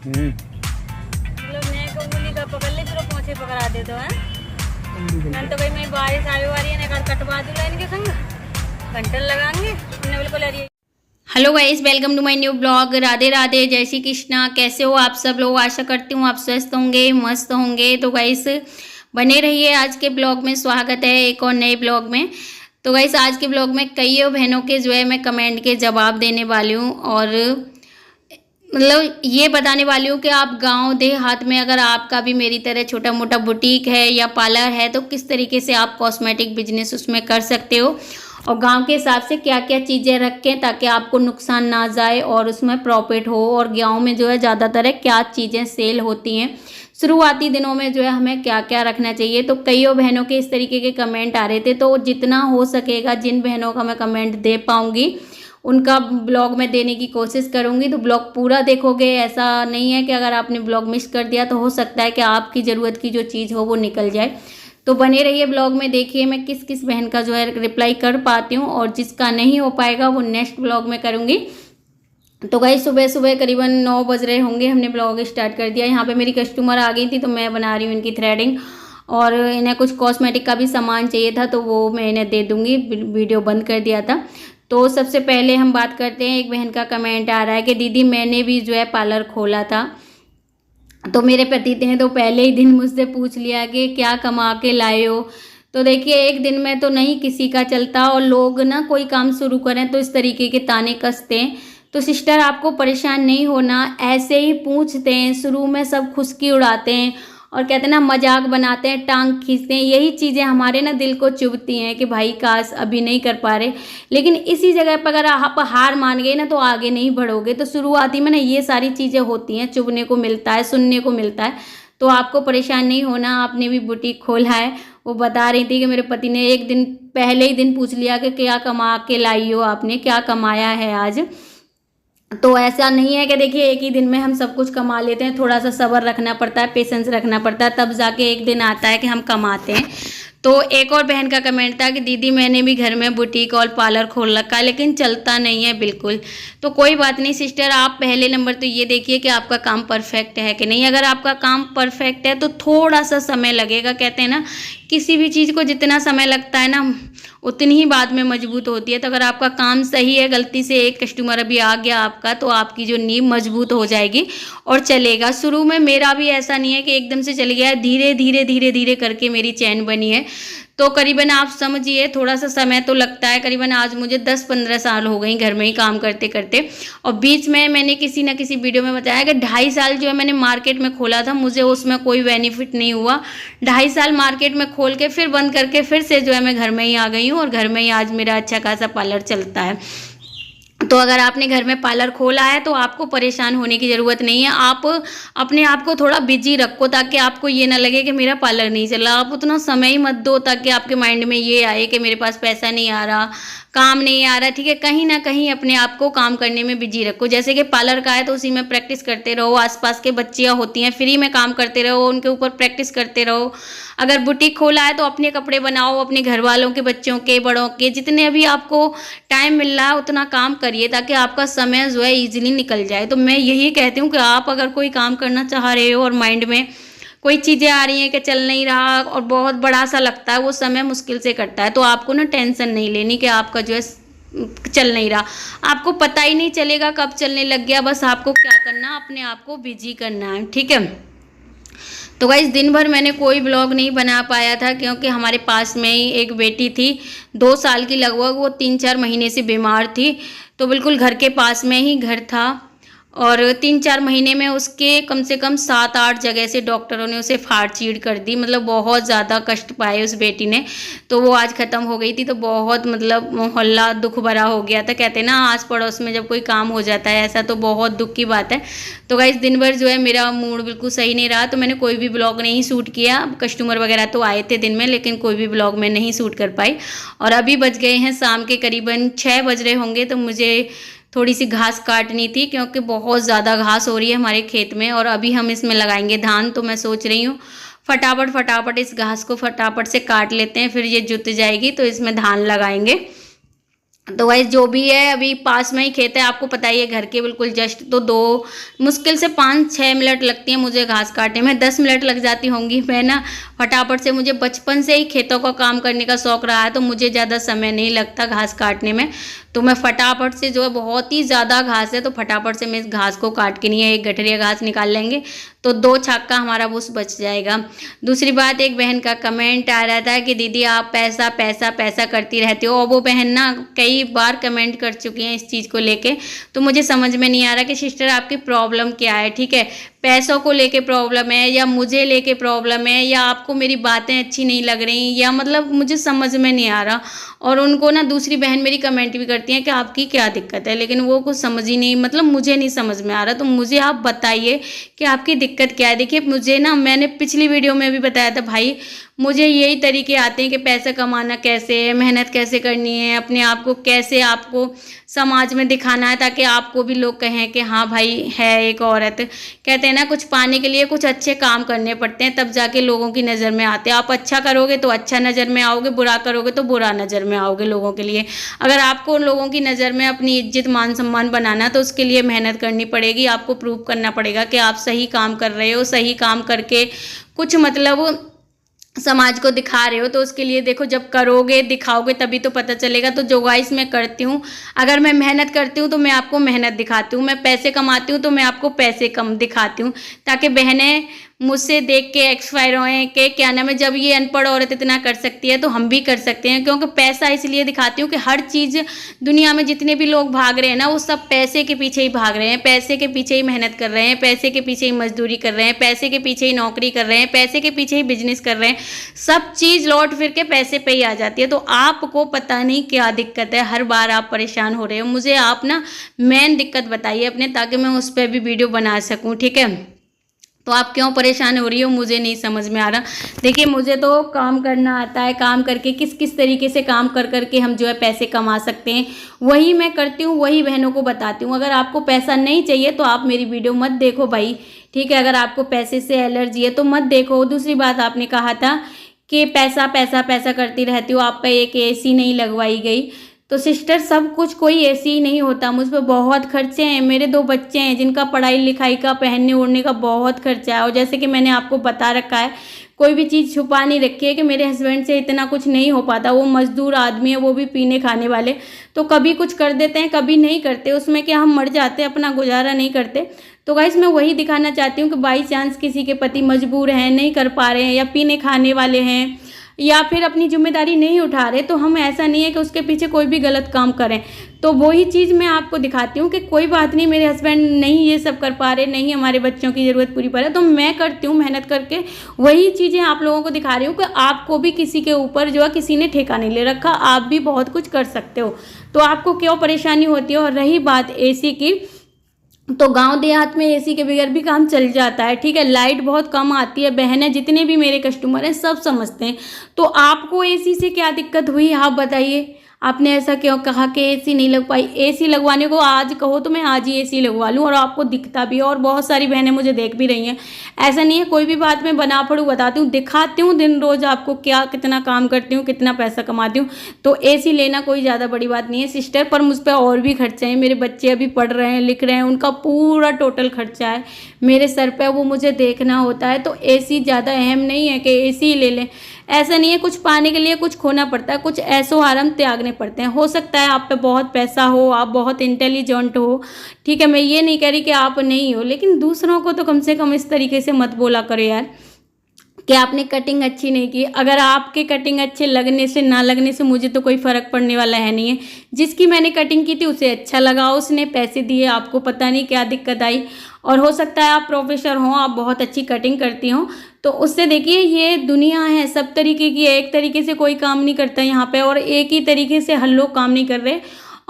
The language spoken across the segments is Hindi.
मतलब मैं को उंगली का पकड़ ले फिर वो पोंछे पकड़ा दे दो हैं। मैं तो भाई मैं बारिश आवे वाली है ना कटवा दूंगा इनके संग घंटे लगाएंगे उन्हें बिल्कुल अरे। Hello guys, welcome to my new blog. Radhe Radhe, जय श्री कृष्णा। कैसे हो आप सब लोग? आशा करती हूँ आप स्वस्थ होंगे, मस्त होंगे। तो गाइस बने रहिए, आज के ब्लॉग में स्वागत है एक और नए ब्लॉग में। तो गाइस आज के ब्लॉग में कई बहनों के जो है मैं कमेंट के जवाब देने वाली हूँ और मतलब ये बताने वाली हूँ कि आप गांव देहात में अगर आपका भी मेरी तरह छोटा मोटा बुटीक है या पार्लर है तो किस तरीके से आप कॉस्मेटिक बिजनेस उसमें कर सकते हो और गांव के हिसाब से क्या क्या चीज़ें रखें ताकि आपको नुकसान ना जाए और उसमें प्रॉफिट हो। और गांव में जो है ज़्यादातर है क्या चीज़ें सेल होती हैं, शुरुआती दिनों में जो है हमें क्या क्या रखना चाहिए। तो कई बहनों के इस तरीके के कमेंट आ रहे थे, तो जितना हो सकेगा जिन बहनों का मैं कमेंट दे पाऊँगी उनका ब्लॉग में देने की कोशिश करूँगी। तो ब्लॉग पूरा देखोगे, ऐसा नहीं है कि अगर आपने ब्लॉग मिस कर दिया तो हो सकता है कि आपकी ज़रूरत की जो चीज़ हो वो निकल जाए। तो बने रहिए ब्लॉग में, देखिए मैं किस किस बहन का जो है रिप्लाई कर पाती हूँ और जिसका नहीं हो पाएगा वो नेक्स्ट ब्लॉग में करूँगी। तो गाइस सुबह सुबह करीबन 9 बज रहे होंगे, हमने ब्लॉग स्टार्ट कर दिया। यहाँ पे मेरी कस्टमर आ गई थी तो मैं बना रही हूँ इनकी थ्रेडिंग और इन्हें कुछ कॉस्मेटिक का भी सामान चाहिए था तो वो मैं इन्हें दे दूँगी। वीडियो बंद कर दिया था। तो सबसे पहले हम बात करते हैं, एक बहन का कमेंट आ रहा है कि दीदी मैंने भी जो है पार्लर खोला था तो मेरे पति ने तो पहले ही दिन मुझसे पूछ लिया कि क्या कमा के लाए हो। तो देखिए एक दिन में तो नहीं किसी का चलता और लोग ना कोई काम शुरू करें तो इस तरीके के ताने कसते हैं। तो सिस्टर आपको परेशान नहीं होना, ऐसे ही पूछते हैं, शुरू में सब खुशकी उड़ाते हैं और कहते हैं ना मजाक बनाते हैं, टांग खींचते हैं। यही चीज़ें हमारे ना दिल को चुभती हैं कि भाई काश अभी नहीं कर पा रहे, लेकिन इसी जगह पर अगर आप हार मान गए ना तो आगे नहीं बढ़ोगे। तो शुरुआती में ना ये सारी चीज़ें होती हैं, चुभने को मिलता है, सुनने को मिलता है। तो आपको परेशान नहीं होना, आपने भी बुटीक खोला है। वो बता रही थी कि मेरे पति ने एक दिन पहले ही दिन पूछ लिया कि क्या कमा के लाई हो, आपने क्या कमाया है आज। तो ऐसा नहीं है कि देखिए एक ही दिन में हम सब कुछ कमा लेते हैं, थोड़ा सा सब्र रखना पड़ता है, पेशेंस रखना पड़ता है, तब जाके एक दिन आता है कि हम कमाते हैं। तो एक और बहन का कमेंट था कि दीदी मैंने भी घर में बुटीक और पार्लर खोल रखा है लेकिन चलता नहीं है बिल्कुल। तो कोई बात नहीं सिस्टर, आप पहले नंबर तो ये देखिए कि आपका काम परफेक्ट है कि नहीं। अगर आपका काम परफेक्ट है तो थोड़ा सा समय लगेगा, कहते हैं ना किसी भी चीज़ को जितना समय लगता है ना उतनी ही बाद में मजबूत होती है। तो अगर आपका काम सही है, गलती से एक कस्टमर अभी आ गया आपका तो आपकी जो नींव मजबूत हो जाएगी और चलेगा। शुरू में मेरा भी ऐसा नहीं है कि एकदम से चल गया, धीरे धीरे धीरे धीरे करके मेरी चैन बनी है। तो करीबन आप समझिए थोड़ा सा समय तो लगता है। करीबन आज मुझे 10-15 साल हो गई घर में ही काम करते करते और बीच में मैंने किसी न किसी वीडियो में बताया कि 2.5 साल जो है मैंने मार्केट में खोला था, मुझे उसमें कोई बेनिफिट नहीं हुआ। 2.5 साल मार्केट में खोल के फिर बंद करके फिर से जो है मैं घर में ही आ गई हूँ और घर में ही आज मेरा अच्छा खासा पार्लर चलता है। तो अगर आपने घर में पार्लर खोला है तो आपको परेशान होने की ज़रूरत नहीं है। आप अपने आप को थोड़ा बिजी रखो ताकि आपको ये ना लगे कि मेरा पार्लर नहीं चल रहा। आप उतना समय ही मत दो ताकि आपके माइंड में ये आए कि मेरे पास पैसा नहीं आ रहा, काम नहीं आ रहा। ठीक है, कहीं ना कहीं अपने आप को काम करने में बिजी रखो। जैसे कि पार्लर का है तो उसी में प्रैक्टिस करते रहो, आसपास के बच्चियाँ होती हैं फ्री में काम करते रहो, उनके ऊपर प्रैक्टिस करते रहो। अगर बुटीक खोला है तो अपने कपड़े बनाओ, अपने घर वालों के, बच्चों के, बड़ों के, जितने अभी आपको टाइम मिल रहा है उतना काम करिए ताकि आपका समय जो है ईजिली निकल जाए। तो मैं यही कहती हूँ कि आप अगर कोई काम करना चाह रहे हो और माइंड में कोई चीज़ें आ रही हैं कि चल नहीं रहा और बहुत बड़ा सा लगता है, वो समय मुश्किल से कटता है, तो आपको ना टेंशन नहीं लेनी कि आपका जो है चल नहीं रहा। आपको पता ही नहीं चलेगा कब चलने लग गया। बस आपको क्या करना, अपने आप को बिजी करना है। ठीक है। तो गाइस दिन भर मैंने कोई ब्लॉग नहीं बना पाया था क्योंकि हमारे पास में ही एक बेटी थी 2 साल की लगभग, वो 3-4 महीने से बीमार थी। तो बिल्कुल घर के पास में ही घर था और 3-4 महीने में उसके कम से कम 7-8 जगह से डॉक्टरों ने उसे फाड़ चीड़ कर दी। मतलब बहुत ज़्यादा कष्ट पाए उस बेटी ने। तो वो आज ख़त्म हो गई थी तो बहुत मतलब मोहल्ला दुख भरा हो गया था। कहते ना आस पड़ोस में जब कोई काम हो जाता है ऐसा, तो बहुत दुख की बात है। तो गाइस दिन भर जो है मेरा मूड बिल्कुल सही नहीं रहा तो मैंने कोई भी ब्लॉग नहीं शूट किया। कस्टमर वगैरह तो आए थे दिन में लेकिन कोई भी ब्लॉग में नहीं शूट कर पाई। और अभी बज गए हैं शाम के करीबन 6 बज रहे होंगे, तो मुझे थोड़ी सी घास काटनी थी क्योंकि बहुत ज़्यादा घास हो रही है हमारे खेत में और अभी हम इसमें लगाएंगे धान। तो मैं सोच रही हूँ फटाफट फटाफट इस घास को फटाफट से काट लेते हैं, फिर ये जुत जाएगी तो इसमें धान लगाएंगे। तो गाइस जो भी है, अभी पास में ही खेत है, आपको पता ही है, घर के बिल्कुल जस्ट। तो दो मुश्किल से 5-6 मिनट लगती हैं मुझे घास काटने में, 10 मिनट लग जाती होंगी। मैं ना फटाफट से, मुझे बचपन से ही खेतों का काम करने का शौक रहा है, तो मुझे ज़्यादा समय नहीं लगता घास काटने में। तो मैं फटाफट से, जो है बहुत ही ज़्यादा घास है, तो फटाफट से मैं इस घास को काट के, नहीं है, एक गठरिया घास निकाल लेंगे तो 2 छाक का हमारा भूस बच जाएगा। दूसरी बात, एक बहन का कमेंट आ रहा था कि दीदी आप पैसा पैसा पैसा करती रहती हो, और वो बहन ना कई बार कमेंट कर चुकी हैं इस चीज़ को लेके। तो मुझे समझ में नहीं आ रहा कि सिस्टर आपकी प्रॉब्लम क्या है, ठीक है। पैसों को लेके प्रॉब्लम है, या मुझे लेके प्रॉब्लम है, या आपको मेरी बातें अच्छी नहीं लग रही, या मतलब मुझे समझ में नहीं आ रहा। और उनको ना दूसरी बहन मेरी कमेंट भी करती हैं कि आपकी क्या दिक्कत है, लेकिन वो कुछ समझ ही नहीं, मतलब मुझे नहीं समझ में आ रहा। तो मुझे आप बताइए कि आपकी दिक्कत क्या है। देखिए मुझे ना, मैंने पिछली वीडियो में भी बताया था भाई, मुझे यही तरीके आते हैं कि पैसा कमाना कैसे है, मेहनत कैसे करनी है, अपने आप को कैसे आपको समाज में दिखाना है, ताकि आपको भी लोग कहें कि हाँ भाई है एक औरत। कहते हैं ना, कुछ पाने के लिए कुछ अच्छे काम करने पड़ते हैं, तब जाके लोगों की नज़र में आते हैं। आप अच्छा करोगे तो अच्छा नज़र में आओगे, बुरा करोगे तो बुरा नज़र में आओगे लोगों के लिए। अगर आपको लोगों की नज़र में अपनी इज्जत मान सम्मान बनाना, तो उसके लिए मेहनत करनी पड़ेगी, आपको प्रूव करना पड़ेगा कि आप सही काम कर रहे हो, सही काम करके कुछ मतलब समाज को दिखा रहे हो। तो उसके लिए देखो, जब करोगे दिखाओगे तभी तो पता चलेगा। तो जो गाइस मैं करती हूँ, अगर मैं मेहनत करती हूँ तो मैं आपको मेहनत दिखाती हूँ, मैं पैसे कमाती हूँ तो मैं आपको पैसे कम दिखाती हूँ, ताकि बहनें मुझसे देख के एक्सपायर होएं कि क्या नाम है, जब ये अनपढ़ औरत इतना कर सकती है तो हम भी कर सकते हैं। क्योंकि पैसा इसलिए दिखाती हूँ कि हर चीज़ दुनिया में जितने भी लोग भाग रहे हैं ना, वो सब पैसे के पीछे ही भाग रहे हैं, पैसे के पीछे ही मेहनत कर रहे हैं, पैसे के पीछे ही मजदूरी कर रहे हैं, पैसे के पीछे ही नौकरी कर रहे हैं, पैसे के पीछे ही बिजनेस कर रहे हैं। सब चीज़ लौट फिर के पैसे पे ही आ जाती है। तो आपको पता नहीं क्या दिक्कत है, हर बार आप परेशान हो रहे हो। मुझे आप ना मेन दिक्कत बताइए अपने, ताकि मैं उस पर भी वीडियो बना सकूँ, ठीक है। तो आप क्यों परेशान हो रही हो, मुझे नहीं समझ में आ रहा। देखिए मुझे तो काम करना आता है, काम करके किस किस तरीके से काम कर करके हम जो है पैसे कमा सकते हैं, वही मैं करती हूँ, वही बहनों को बताती हूँ। अगर आपको पैसा नहीं चाहिए तो आप मेरी वीडियो मत देखो भाई, ठीक है। अगर आपको पैसे से एलर्जी है तो मत देखो। दूसरी बात, आपने कहा था कि पैसा पैसा पैसा करती रहती हो, आप पे एक एसी नहीं लगवाई गई। तो सिस्टर, सब कुछ कोई ऐसे ही नहीं होता, मुझ पर बहुत खर्चे हैं, मेरे 2 बच्चे हैं जिनका पढ़ाई लिखाई का, पहनने ओढ़ने का बहुत खर्चा है। और जैसे कि मैंने आपको बता रखा है, कोई भी चीज़ छुपा नहीं रखी है कि मेरे हस्बैंड से इतना कुछ नहीं हो पाता। वो मजदूर आदमी है, वो भी पीने खाने वाले, तो कभी कुछ कर देते हैं कभी नहीं करते, उसमें क्या हम मर जाते हैं, अपना गुजारा नहीं करते। तो गाइस मैं वही दिखाना चाहती हूँ कि बाई चांस किसी के पति मजबूर हैं, नहीं कर पा रहे हैं, या पीने खाने वाले हैं, या फिर अपनी जिम्मेदारी नहीं उठा रहे, तो हम, ऐसा नहीं है कि उसके पीछे कोई भी गलत काम करें। तो वही चीज़ मैं आपको दिखाती हूँ कि कोई बात नहीं, मेरे हस्बैंड नहीं ये सब कर पा रहे, नहीं हमारे बच्चों की ज़रूरत पूरी पा रहे, तो मैं करती हूँ मेहनत करके। वही चीज़ें आप लोगों को दिखा रही हूँ कि आपको भी किसी के ऊपर जो है किसी ने ठेका नहीं ले रखा, आप भी बहुत कुछ कर सकते हो। तो आपको क्यों परेशानी होती है। और रही बात एसी की, तो गांव देहात में एसी के बगैर भी काम चल जाता है, ठीक है। लाइट बहुत कम आती है, बहनें जितने भी मेरे कस्टमर हैं सब समझते हैं। तो आपको एसी से क्या दिक्कत हुई, आप बताइए। आपने ऐसा क्यों कहा कि एसी नहीं लग पाई। एसी लगवाने को आज कहो तो मैं आज ही एसी लगवा लूँ, और आपको दिखता भी है। और बहुत सारी बहनें मुझे देख भी रही हैं, ऐसा नहीं है। कोई भी बात मैं बना पड़ूँ, बताती हूँ, दिखाती हूँ दिन रोज़ आपको क्या कितना काम करती हूँ, कितना पैसा कमाती हूँ। तो एसी लेना कोई ज़्यादा बड़ी बात नहीं है सिस्टर। पर मुझ पर और भी खर्चे हैं, मेरे बच्चे अभी पढ़ रहे हैं, लिख रहे हैं, उनका पूरा टोटल खर्चा है मेरे सर पे, वो मुझे देखना होता है। तो एसी ज़्यादा अहम नहीं है कि एसी ही ले लें, ऐसा नहीं है। कुछ पाने के लिए कुछ खोना पड़ता है, कुछ ऐसो आराम त्यागने पड़ते हैं। हो सकता है आप पे बहुत पैसा हो, आप बहुत इंटेलिजेंट हो, ठीक है, मैं ये नहीं कह रही कि आप नहीं हो, लेकिन दूसरों को तो कम से कम इस तरीके से मत बोला करो यार कि आपने कटिंग अच्छी नहीं की। अगर आपके कटिंग अच्छे लगने से ना लगने से मुझे तो कोई फ़र्क पड़ने वाला है नहीं है। जिसकी मैंने कटिंग की थी उसे अच्छा लगा, उसने पैसे दिए, आपको पता नहीं क्या दिक्कत आई। और हो सकता है आप प्रोफेसर हों, आप बहुत अच्छी कटिंग करती हों, तो उससे देखिए ये दुनिया है, सब तरीके की है, एक तरीके से कोई काम नहीं करता यहाँ पे, और एक ही तरीके से हर लोग काम नहीं कर रहे।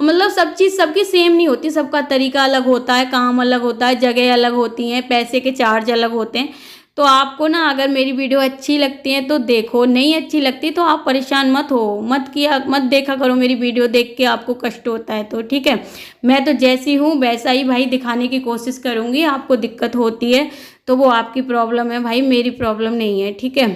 मतलब सब चीज़ सबकी सेम नहीं होती, सबका तरीका अलग होता है, काम अलग होता है, जगह अलग होती हैं, पैसे के चार्ज अलग होते हैं। तो आपको ना अगर मेरी वीडियो अच्छी लगती है तो देखो, नहीं अच्छी लगती तो आप परेशान मत हो, मत देखा करो मेरी वीडियो, देख के आपको कष्ट होता है तो, ठीक है। मैं तो जैसी हूँ वैसा ही भाई दिखाने की कोशिश करूँगी। आपको दिक्कत होती है तो वो आपकी प्रॉब्लम है भाई, मेरी प्रॉब्लम नहीं है, ठीक है।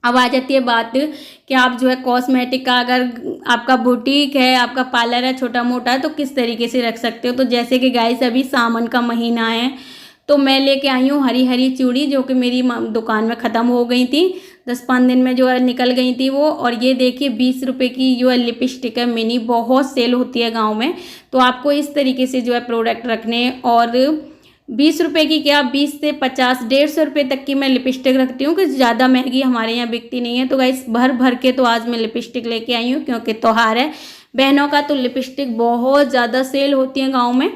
अब आ जाती है बात कि आप जो है कॉस्मेटिक का, अगर आपका बुटीक है, आपका पार्लर है छोटा मोटा, तो किस तरीके से रख सकते हो। तो जैसे कि गाइस अभी सावन का महीना है, तो मैं लेके आई हूँ हरी हरी चूड़ी, जो कि मेरी दुकान में ख़त्म हो गई थी, 10-5 दिन में जो है निकल गई थी वो। और ये देखिए 20 रुपये की जो है लिपस्टिक है मिनी, बहुत सेल होती है गाँव में। तो आपको इस तरीके से जो है प्रोडक्ट रखने, और 20 रुपये की क्या, 20 से 50, 150 रुपये तक की मैं लिपस्टिक रखती हूँ, कि ज़्यादा महंगी हमारे यहाँ बिकती नहीं है। तो गाइस भर भर के तो आज मैं लिपस्टिक लेके आई हूँ, क्योंकि त्योहार है बहनों का, तो लिपस्टिक बहुत ज़्यादा सेल होती है गाँव में।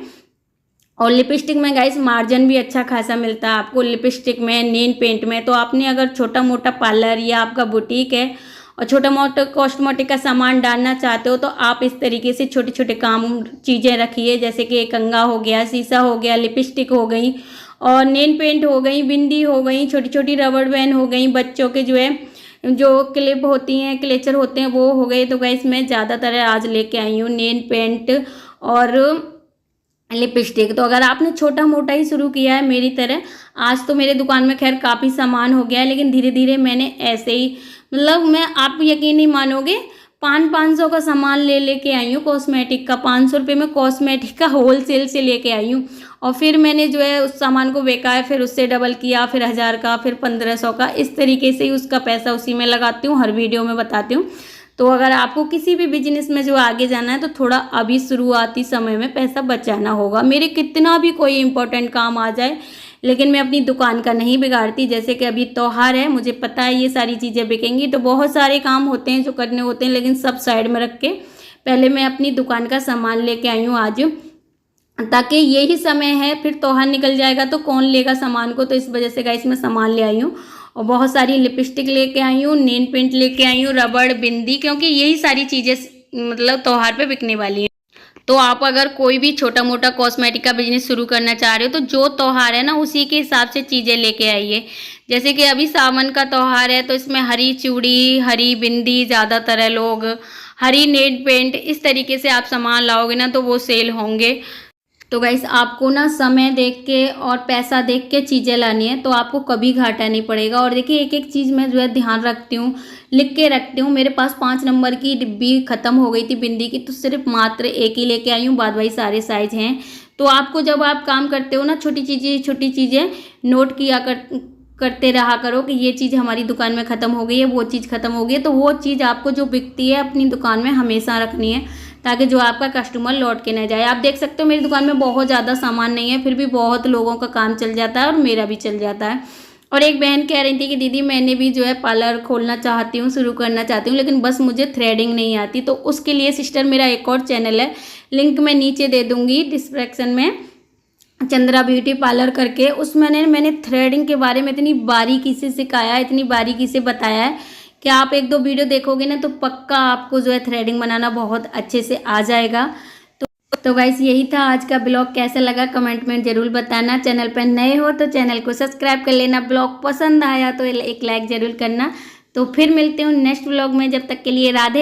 और लिपस्टिक में गाइस मार्जिन भी अच्छा खासा मिलता है आपको, लिपस्टिक में, नेल पेंट में। तो आपने अगर छोटा मोटा पार्लर या आपका बुटीक है और छोटा मोटा कॉस्मेटिक का सामान डालना चाहते हो, तो आप इस तरीके से छोटे छोटे काम चीज़ें रखिए, जैसे कि कंघा हो गया, शीशा हो गया, लिपस्टिक हो गई, और नेल पेंट हो गई, बिंदी हो गई, छोटी छोटी रबड़ बैंड हो गई, बच्चों के जो है जो क्लिप होती हैं, क्लेचर होते हैं, वो हो गए। तो गाइस मैं ज़्यादातर आज लेके आई हूँ नेल पेंट और लिपस्टिक। तो अगर आपने छोटा मोटा ही शुरू किया है मेरी तरह, आज तो मेरे दुकान में खैर काफ़ी सामान हो गया है, लेकिन धीरे धीरे मैंने ऐसे ही, मतलब मैं, आप यकीन नहीं मानोगे, 500 का सामान ले लेके आई हूँ कॉस्मेटिक का, 500 रुपये में कॉस्मेटिक का होल सेल से लेके आई हूँ। और फिर मैंने जो है उस सामान को बेचा है, फिर उससे डबल किया, फिर 1000 का, फिर 1500 का, इस तरीके से ही उसका पैसा उसी में लगाती हूँ, हर वीडियो में बताती हूँ। तो अगर आपको किसी भी बिजनेस में जो आगे जाना है, तो थोड़ा अभी शुरुआती समय में पैसा बचाना होगा। मेरे कितना भी कोई इंपॉर्टेंट काम आ जाए, लेकिन मैं अपनी दुकान का नहीं बिगाड़ती। जैसे कि अभी त्योहार है, मुझे पता है ये सारी चीज़ें बिकेंगी, तो बहुत सारे काम होते हैं जो करने होते हैं, लेकिन सब साइड में रख के पहले मैं अपनी दुकान का सामान लेके आई हूँ आज, ताकि यही समय है, फिर त्योहार निकल जाएगा तो कौन लेगा सामान को। तो इस वजह से गाइस मैं सामान ले आई हूँ, और बहुत सारी लिपस्टिक लेके आई हूँ, नेल पेंट लेके आई हूँ, रबड़, बिंदी, क्योंकि यही सारी चीज़ें मतलब त्योहार पे बिकने वाली हैं। तो आप अगर कोई भी छोटा मोटा कॉस्मेटिक का बिजनेस शुरू करना चाह रहे हो, तो जो त्योहार है ना उसी के हिसाब से चीज़ें लेके आइए। जैसे कि अभी सावन का त्योहार है, तो इसमें हरी चूड़ी, हरी बिंदी, ज़्यादातर है लोग हरी नेल पेंट, इस तरीके से आप सामान लाओगे ना तो वो सेल होंगे। तो गाइस आपको ना समय देख के और पैसा देख के चीज़ें लानी है, तो आपको कभी घाटा नहीं पड़ेगा। और देखिए एक एक चीज़ मैं जो है ध्यान रखती हूँ, लिख के रखती हूँ। मेरे पास 5 नंबर की डिब्बी ख़त्म हो गई थी बिंदी की, तो सिर्फ मात्र एक ही लेके आई हूँ, बाद वाली सारे साइज़ हैं। तो आपको जब आप काम करते हो ना, छोटी चीज़ें नोट किया करते रहा करो कि ये चीज़ हमारी दुकान में ख़त्म हो गई है, वो चीज़ ख़त्म हो गई है। तो वो चीज़ आपको जो बिकती है अपनी दुकान में हमेशा रखनी है, ताकि जो आपका कस्टमर लौट के न जाए। आप देख सकते हो मेरी दुकान में बहुत ज़्यादा सामान नहीं है, फिर भी बहुत लोगों का काम चल जाता है और मेरा भी चल जाता है। और एक बहन कह रही थी कि दीदी मैंने भी जो है पार्लर खोलना चाहती हूँ, शुरू करना चाहती हूँ, लेकिन बस मुझे थ्रेडिंग नहीं आती। तो उसके लिए सिस्टर मेरा एक और चैनल है, लिंक मैं नीचे दे दूँगी डिस्क्रिप्शन में, चंद्रा ब्यूटी पार्लर करके। उसमें मैंने थ्रेडिंग के बारे में इतनी बारीकी से सिखाया है, इतनी बारीकी से बताया है कि आप 1-2 वीडियो देखोगे ना तो पक्का आपको जो है थ्रेडिंग बनाना बहुत अच्छे से आ जाएगा। तो गाइस यही था आज का ब्लॉग, कैसा लगा कमेंट में ज़रूर बताना। चैनल पर नए हो तो चैनल को सब्सक्राइब कर लेना, ब्लॉग पसंद आया तो एक लाइक ज़रूर करना। तो फिर मिलते हूँ नेक्स्ट ब्लॉग में, जब तक के लिए राधे।